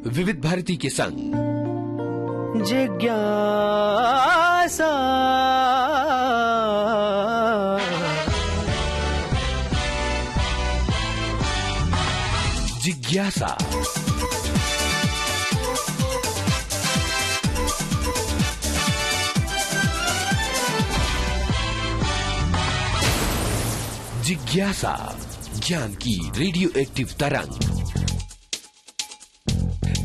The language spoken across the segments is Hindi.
विविध भारती के संग। जिज्ञासा जिज्ञासा जिज्ञासा, ज्ञान की रेडियो एक्टिव तरंग।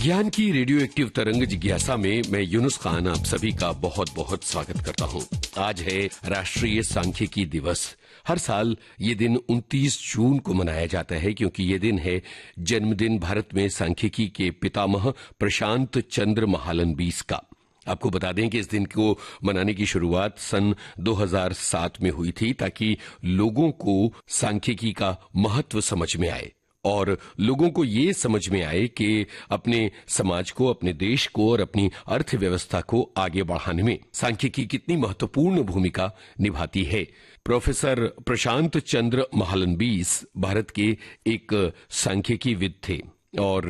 ज्ञान की रेडियो एक्टिव तरंग जिज्ञासा में मैं यूनुस खान आप सभी का बहुत बहुत स्वागत करता हूं। आज है राष्ट्रीय सांख्यिकी दिवस। हर साल ये दिन 29 जून को मनाया जाता है क्योंकि ये दिन है जन्मदिन भारत में सांख्यिकी के पितामह प्रशांत चंद्र महालनबीस का। आपको बता दें कि इस दिन को मनाने की शुरुआत सन 2007 में हुई थी ताकि लोगों को सांख्यिकी का महत्व समझ में आए और लोगों को ये समझ में आए कि अपने समाज को, अपने देश को और अपनी अर्थव्यवस्था को आगे बढ़ाने में सांख्यिकी कितनी महत्वपूर्ण भूमिका निभाती है। प्रोफेसर प्रशांत चंद्र महालनबीस भारत के एक सांख्यिकीविद थे और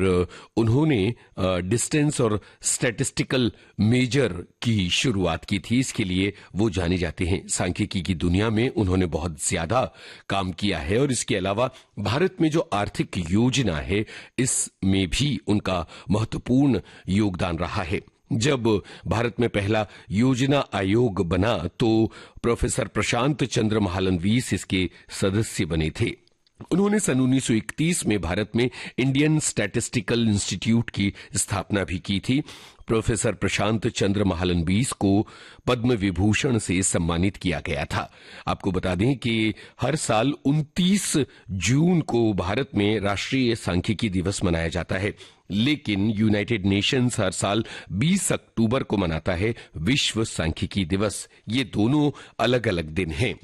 उन्होंने डिस्टेंस और स्टैटिस्टिकल मेजर की शुरुआत की थी। इसके लिए वो जाने जाते हैं। सांख्यिकी की दुनिया में उन्होंने बहुत ज्यादा काम किया है और इसके अलावा भारत में जो आर्थिक योजना है इसमें भी उनका महत्वपूर्ण योगदान रहा है। जब भारत में पहला योजना आयोग बना तो प्रोफेसर प्रशांत चंद्र महालनबीस इसके सदस्य बने थे। उन्होंने सन 1931 में भारत में इंडियन स्टैटिस्टिकल इंस्टीट्यूट की स्थापना भी की थी। प्रोफेसर प्रशांत चंद्र महालनबीस को पद्म विभूषण से सम्मानित किया गया था। आपको बता दें कि हर साल 29 जून को भारत में राष्ट्रीय सांख्यिकी दिवस मनाया जाता है, लेकिन यूनाइटेड नेशंस हर साल 20 अक्टूबर को मनाता है विश्व सांख्यिकी दिवस। ये दोनों अलग अलग दिन हैं।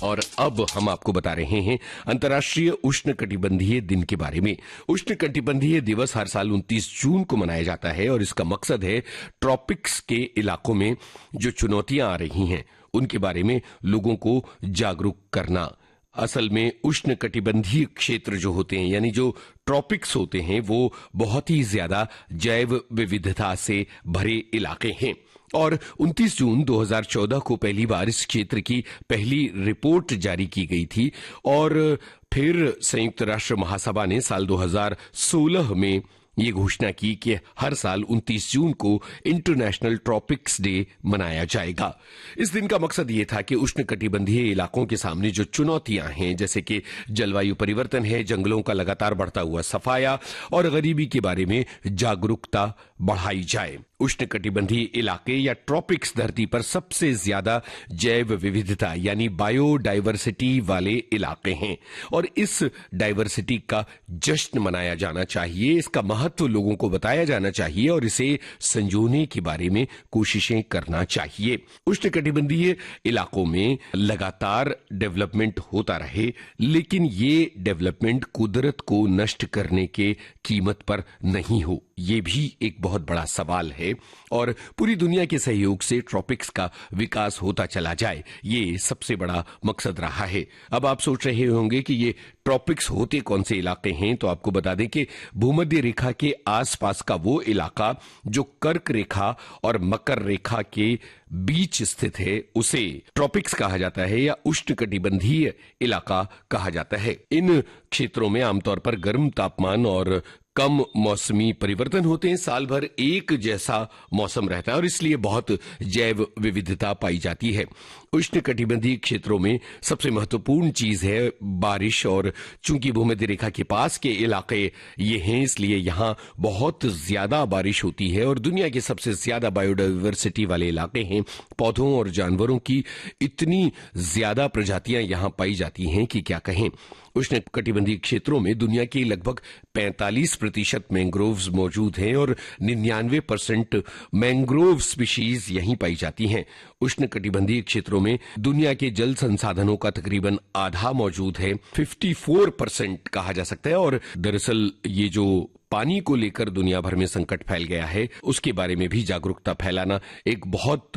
और अब हम आपको बता रहे हैं अंतर्राष्ट्रीय उष्णकटिबंधीय दिन के बारे में। उष्णकटिबंधीय दिवस हर साल 29 जून को मनाया जाता है और इसका मकसद है ट्रॉपिक्स के इलाकों में जो चुनौतियां आ रही हैं उनके बारे में लोगों को जागरूक करना। असल में उष्णकटिबंधीय क्षेत्र जो होते हैं यानी जो ट्रॉपिक्स होते हैं वो बहुत ही ज्यादा जैव विविधता से भरे इलाके हैं और 29 जून 2014 को पहली बार इस क्षेत्र की पहली रिपोर्ट जारी की गई थी और फिर संयुक्त राष्ट्र महासभा ने साल 2016 में ये घोषणा की कि हर साल 29 जून को इंटरनेशनल ट्रॉपिक्स डे मनाया जाएगा। इस दिन का मकसद ये था कि उष्णकटिबंधीय इलाकों के सामने जो चुनौतियां हैं जैसे कि जलवायु परिवर्तन है, जंगलों का लगातार बढ़ता हुआ सफाया और गरीबी के बारे में जागरूकता बढ़ाई जाए। उष्णकटिबंधीय इलाके या ट्रॉपिक्स धरती पर सबसे ज्यादा जैव विविधता यानी बायोडाइवर्सिटी वाले इलाके हैं और इस डाइवर्सिटी का जश्न मनाया जाना चाहिए, इसका महत्व लोगों को बताया जाना चाहिए और इसे संजोने के बारे में कोशिशें करना चाहिए। उष्णकटिबंधीय इलाकों में लगातार डेवलपमेंट होता रहे, लेकिन ये डेवलपमेंट कुदरत को नष्ट करने के कीमत पर नहीं हो, ये भी एक बहुत बड़ा सवाल है और पूरी दुनिया के सहयोग से ट्रॉपिक्स का विकास होता चला जाए, ये सबसे बड़ा मकसद रहा है। अब आप सोच रहे होंगे कि ये ट्रॉपिक्स होते कौन से इलाके हैं, तो आपको बता दें कि भूमध्य रेखा के आसपास का वो इलाका जो कर्क रेखा और मकर रेखा के बीच स्थित है उसे ट्रॉपिक्स कहा जाता है या उष्णकटिबंधीय इलाका कहा जाता है। इन क्षेत्रों में आमतौर पर गर्म तापमान और कम मौसमी परिवर्तन होते हैं। साल भर एक जैसा मौसम रहता है और इसलिए बहुत जैव विविधता पाई जाती है। उष्णकटिबंधीय क्षेत्रों में सबसे महत्वपूर्ण चीज है बारिश और चूंकि भूमध्य रेखा के पास के इलाके ये हैं इसलिए यहाँ बहुत ज्यादा बारिश होती है और दुनिया के सबसे ज्यादा बायोडाइवर्सिटी वाले इलाके हैं। पौधों और जानवरों की इतनी ज्यादा प्रजातियां यहाँ पाई जाती हैं कि क्या कहें। उष्णकटिबंधीय क्षेत्रों में दुनिया की लगभग 45% मैंग्रोव्स मौजूद हैं और 99% मैंग्रोव स्पीशीज यहीं पाई जाती हैं। उष्णकटिबंधीय क्षेत्रों में दुनिया के जल संसाधनों का तकरीबन आधा मौजूद है, 54% कहा जा सकता है और दरअसल ये जो पानी को लेकर दुनिया भर में संकट फैल गया है, उसके बारे में भी जागरूकता फैलाना एक बहुत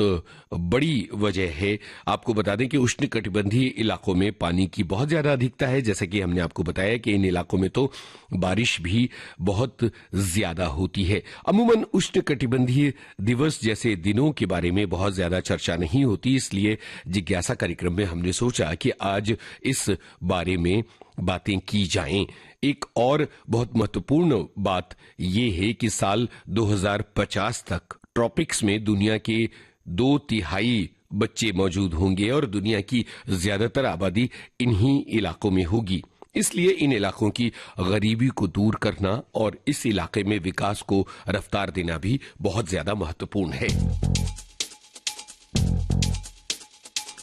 बड़ी वजह है। आपको बता दें कि उष्णकटिबंधीय इलाकों में पानी की बहुत ज्यादा अधिकता है। जैसे कि हमने आपको बताया कि इन इलाकों में तो बारिश भी बहुत ज्यादा होती है। अमूमन उष्णकटिबंधीय दिवस जैसे दिनों के बारे में बहुत ज्यादा चर्चा नहीं होती, इसलिए जिज्ञासा कार्यक्रम में हमने सोचा कि आज इस बारे में बातें की जाएं। एक और बहुत महत्वपूर्ण बात यह है कि साल 2050 तक ट्रॉपिक्स में दुनिया के 2/3 बच्चे मौजूद होंगे और दुनिया की ज्यादातर आबादी इन्हीं इलाकों में होगी। इसलिए इन इलाकों की गरीबी को दूर करना और इस इलाके में विकास को रफ्तार देना भी बहुत ज्यादा महत्वपूर्ण है।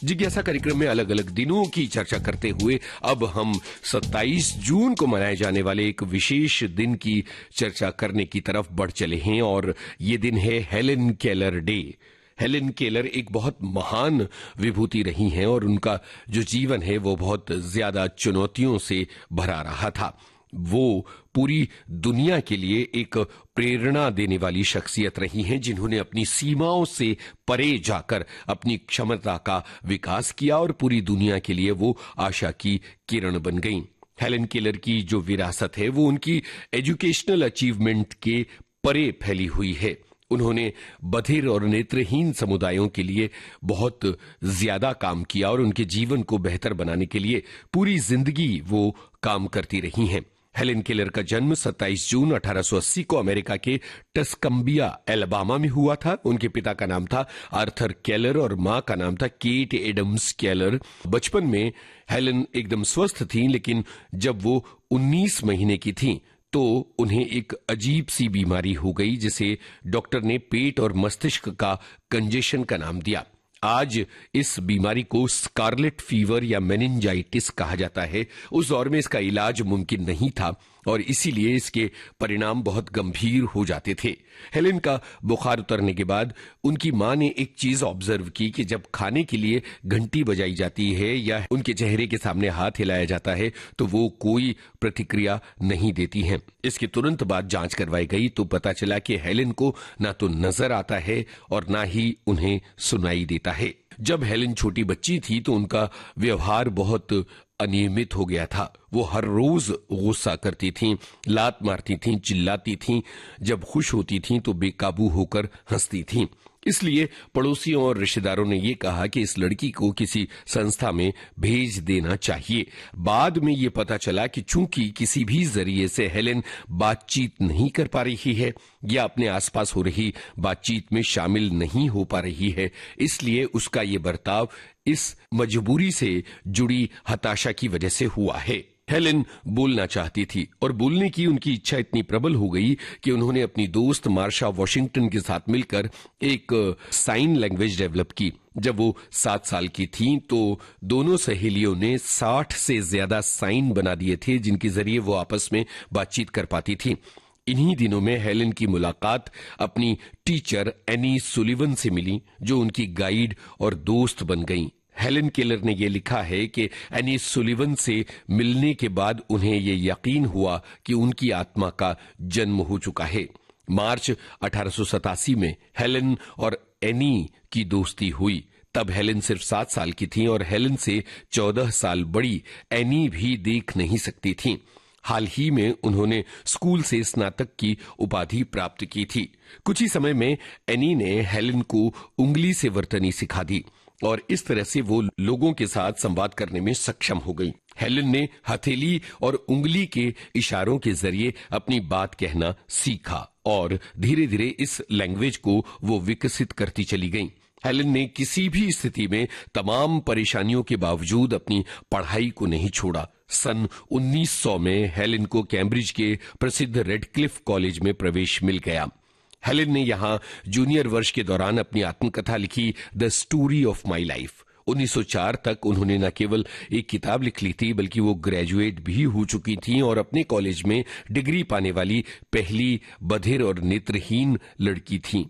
जिज्ञासा कार्यक्रम में अलग अलग दिनों की चर्चा करते हुए अब हम 27 जून को मनाए जाने वाले एक विशेष दिन की चर्चा करने की तरफ बढ़ चले हैं और ये दिन है Helen Keller day. Helen Keller एक बहुत महान विभूति रही हैं और उनका जो जीवन है वो बहुत ज्यादा चुनौतियों से भरा रहा था। वो पूरी दुनिया के लिए एक प्रेरणा देने वाली शख्सियत रही हैं, जिन्होंने अपनी सीमाओं से परे जाकर अपनी क्षमता का विकास किया और पूरी दुनिया के लिए वो आशा की किरण बन गईं। हेलेन केलर की जो विरासत है वो उनकी एजुकेशनल अचीवमेंट के परे फैली हुई है। उन्होंने बधिर और नेत्रहीन समुदायों के लिए बहुत ज्यादा काम किया और उनके जीवन को बेहतर बनाने के लिए पूरी जिंदगी वो काम करती रही हैं। हेलेन केलर का जन्म 27 जून 1880 को अमेरिका के टस्कम्बिया, एलबामा में हुआ था। उनके पिता का नाम था आर्थर केलर और मां का नाम था केट एडम्स केलर। बचपन में हेलेन एकदम स्वस्थ थीं, लेकिन जब वो 19 महीने की थीं तो उन्हें एक अजीब सी बीमारी हो गई, जिसे डॉक्टर ने पेट और मस्तिष्क का कंजेशन का नाम दिया। आज इस बीमारी को स्कारलेट फीवर या मेनिंजाइटिस कहा जाता है। उस दौर में इसका इलाज मुमकिन नहीं था और इसीलिए इसके परिणाम बहुत गंभीर हो जाते थे। हेलेन का बुखार उतरने के बाद उनकी मां ने एक चीज ऑब्जर्व की कि जब खाने के लिए घंटी बजाई जाती है या उनके चेहरे के सामने हाथ हिलाया जाता है तो वो कोई प्रतिक्रिया नहीं देती हैं। इसके तुरंत बाद जांच करवाई गई तो पता चला कि हेलेन को ना तो नजर आता है और ना ही उन्हें सुनाई देता है। जब हेलेन छोटी बच्ची थी तो उनका व्यवहार बहुत अनियमित हो गया था। वो हर रोज गुस्सा करती थीं, लात मारती थीं, चिल्लाती थीं। जब खुश होती थीं तो बेकाबू होकर हंसती थीं। इसलिए पड़ोसियों और रिश्तेदारों ने ये कहा कि इस लड़की को किसी संस्था में भेज देना चाहिए। बाद में ये पता चला कि चूंकि किसी भी जरिए से हेलेन बातचीत नहीं कर पा रही है या अपने आसपास हो रही बातचीत में शामिल नहीं हो पा रही है, इसलिए उसका ये बर्ताव इस मजबूरी से जुड़ी हताशा की वजह से हुआ है। हेलेन बोलना चाहती थी और बोलने की उनकी इच्छा इतनी प्रबल हो गई कि उन्होंने अपनी दोस्त मार्शा वॉशिंगटन के साथ मिलकर एक साइन लैंग्वेज डेवलप की। जब वो 7 साल की थीं तो दोनों सहेलियों ने 60 से ज्यादा साइन बना दिए थे, जिनके जरिए वो आपस में बातचीत कर पाती थी। इन्हीं दिनों में हेलेन की मुलाकात अपनी टीचर एनी सुलिवन से मिली, जो उनकी गाइड और दोस्त बन गईं। हेलेन केलर ने यह लिखा है कि एनी सुलिवन से मिलने के बाद उन्हें यह यकीन हुआ कि उनकी आत्मा का जन्म हो चुका है। मार्च 1887 में हेलेन और एनी की दोस्ती हुई। तब हेलेन सिर्फ 7 साल की थी और हेलेन से 14 साल बड़ी एनी भी देख नहीं सकती थी। हाल ही में उन्होंने स्कूल से स्नातक की उपाधि प्राप्त की थी। कुछ ही समय में एनी ने हेलेन को उंगली से वर्तनी सिखा दी और इस तरह से वो लोगों के साथ संवाद करने में सक्षम हो गई। हेलेन ने हथेली और उंगली के इशारों के जरिए अपनी बात कहना सीखा और धीरे धीरे इस लैंग्वेज को वो विकसित करती चली गई। हेलेन ने किसी भी स्थिति में तमाम परेशानियों के बावजूद अपनी पढ़ाई को नहीं छोड़ा। सन 1900 में हेलेन को कैम्ब्रिज के प्रसिद्ध रेडक्लिफ कॉलेज में प्रवेश मिल गया। हेलेन ने यहां जूनियर वर्ष के दौरान अपनी आत्मकथा लिखी, the story of my life. 1904 तक उन्होंने न केवल एक किताब लिख ली थी, बल्कि वो ग्रेजुएट भी हो चुकी थीं और अपने कॉलेज में डिग्री पाने वाली पहली बधिर और नेत्रहीन लड़की थीं।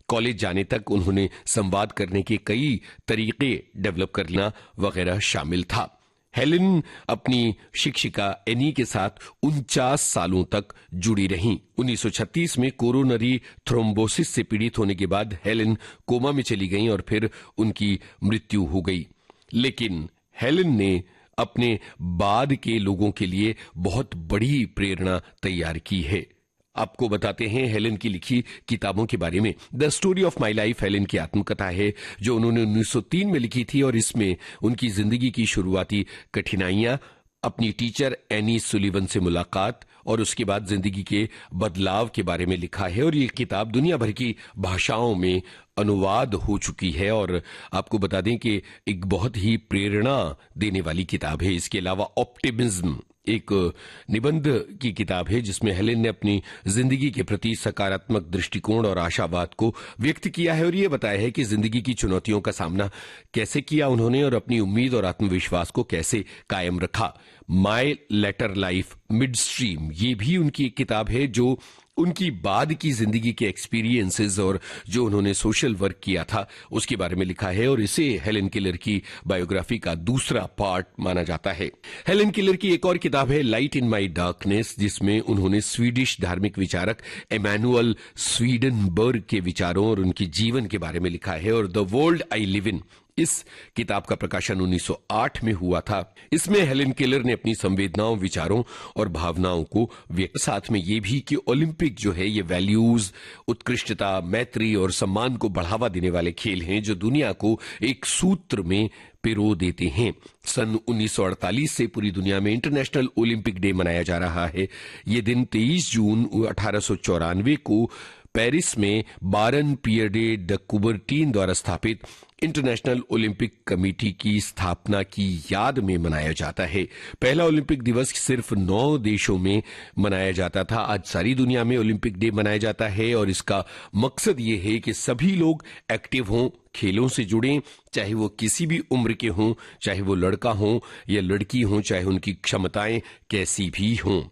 कॉलेज जाने तक उन्होंने संवाद करने के कई तरीके डेवलप करना वगैरह शामिल था। हेलेन अपनी शिक्षिका एनी के साथ 49 सालों तक जुड़ी रहीं। 1936 में कोरोनरी थ्रोम्बोसिस से पीड़ित होने के बाद हेलेन कोमा में चली गईं और फिर उनकी मृत्यु हो गई। लेकिन हेलेन ने अपने बाद के लोगों के लिए बहुत बड़ी प्रेरणा तैयार की है। आपको बताते हैं हेलेन की लिखी किताबों के बारे में। The story of my life Helen की आत्मकथा है जो उन्होंने 1903 में लिखी थी और इसमें उनकी जिंदगी की शुरुआती कठिनाइयां, अपनी टीचर एनी सुलिवन से मुलाकात और उसके बाद जिंदगी के बदलाव के बारे में लिखा है। और ये किताब दुनिया भर की भाषाओं में अनुवाद हो चुकी है और आपको बता दें कि एक बहुत ही प्रेरणा देने वाली किताब है। इसके अलावा ऑप्टिमिज्म एक निबंध की किताब है जिसमें हेलेन ने अपनी जिंदगी के प्रति सकारात्मक दृष्टिकोण और आशावाद को व्यक्त किया है और ये बताया है कि जिंदगी की चुनौतियों का सामना कैसे किया उन्होंने और अपनी उम्मीद और आत्मविश्वास को कैसे कायम रखा। My later life mid stream ये भी उनकी एक किताब है जो उनकी बाद की जिंदगी के एक्सपीरियंसेस और जो उन्होंने सोशल वर्क किया था उसके बारे में लिखा है और इसे हेलेन केलर की बायोग्राफी का दूसरा पार्ट माना जाता है। हेलेन केलर की एक और किताब है लाइट इन माई डार्कनेस जिसमें उन्होंने स्वीडिश धार्मिक विचारक एमैनुअल स्वीडनबर्ग के विचारों और उनके जीवन के बारे में लिखा है। और the world I live in इस किताब का प्रकाशन 1908 में हुआ था। इसमें हेलेन केलर ने अपनी संवेदनाओं, विचारों और भावनाओं को व्यक्त, साथ में ये भी कि ओलंपिक जो है ये वैल्यूज, उत्कृष्टता, मैत्री और सम्मान को बढ़ावा देने वाले खेल हैं जो दुनिया को एक सूत्र में पिरो देते हैं। सन 1948 से पूरी दुनिया में इंटरनेशनल ओलंपिक डे मनाया जा रहा है। ये दिन 23 जून 1894 को पेरिस में बारन पियर डे द कुबर्टीन द्वारा स्थापित इंटरनेशनल ओलंपिक कमेटी की स्थापना की याद में मनाया जाता है। पहला ओलंपिक दिवस सिर्फ 9 देशों में मनाया जाता था। आज सारी दुनिया में ओलंपिक डे मनाया जाता है और इसका मकसद ये है कि सभी लोग एक्टिव हों, खेलों से जुड़ें, चाहे वो किसी भी उम्र के हों, चाहे वो लड़का हो या लड़की हो, चाहे उनकी क्षमताएं कैसी भी हों।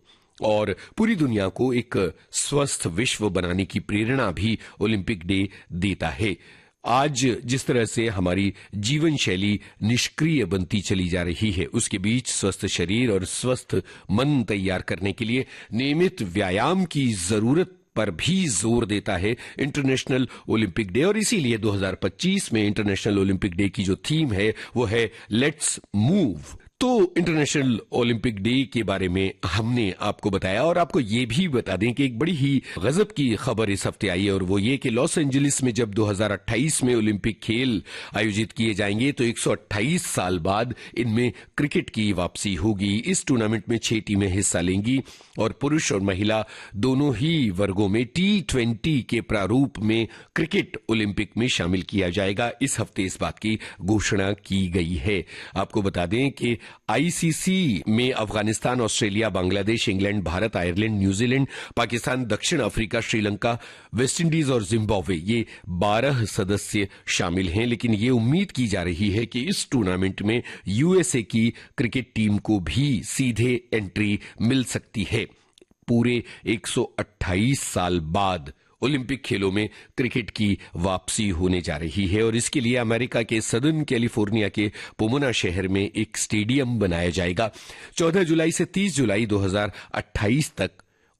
और पूरी दुनिया को एक स्वस्थ विश्व बनाने की प्रेरणा भी ओलंपिक डे देता है। आज जिस तरह से हमारी जीवन शैली निष्क्रिय बनती चली जा रही है उसके बीच स्वस्थ शरीर और स्वस्थ मन तैयार करने के लिए नियमित व्यायाम की जरूरत पर भी जोर देता है इंटरनेशनल ओलंपिक डे। और इसीलिए 2025 में इंटरनेशनल ओलंपिक डे की जो थीम है वो है लेट्स मूव। तो इंटरनेशनल ओलंपिक डे के बारे में हमने आपको बताया और आपको ये भी बता दें कि एक बड़ी ही गजब की खबर इस हफ्ते आई है और वो ये कि लॉस एंजलिस में जब 2028 में ओलंपिक खेल आयोजित किए जाएंगे तो 128 साल बाद इनमें क्रिकेट की वापसी होगी। इस टूर्नामेंट में 6 टीमें हिस्सा लेंगी और पुरुष और महिला दोनों ही वर्गों में T20 के प्रारूप में क्रिकेट ओलंपिक में शामिल किया जाएगा। इस हफ्ते इस बात की घोषणा की गई है। आपको बता दें कि आईसीसी में Afghanistan, Australia, Bangladesh, England, Bharat, Ireland, New Zealand, Pakistan, दक्षिण अफ्रीका, श्रीलंका, वेस्टइंडीज और जिम्बाब्वे ये 12 सदस्य शामिल हैं। लेकिन ये उम्मीद की जा रही है कि इस टूर्नामेंट में यूएसए की क्रिकेट टीम को भी सीधे एंट्री मिल सकती है। पूरे 128 साल बाद ओलंपिक खेलों में क्रिकेट की वापसी होने जा रही है और इसके लिए अमेरिका के सदर्न कैलिफोर्निया के पोमोना शहर में एक स्टेडियम बनाया जाएगा। 14 जुलाई से 30 जुलाई 2028 तक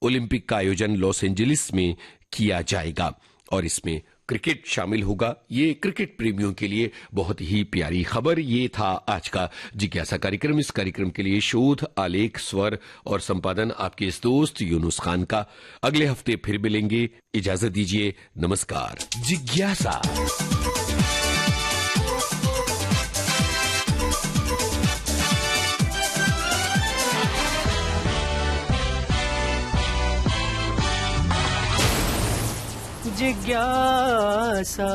ओलंपिक का आयोजन लॉस एंजलिस में किया जाएगा और इसमें क्रिकेट शामिल होगा। ये क्रिकेट प्रेमियों के लिए बहुत ही प्यारी खबर। ये था आज का जिज्ञासा कार्यक्रम। इस कार्यक्रम के लिए शोध, आलेख, स्वर और संपादन आपके इस दोस्त यूनुस खान का। अगले हफ्ते फिर मिलेंगे। इजाजत दीजिए। नमस्कार। जिज्ञासा जिज्ञासा।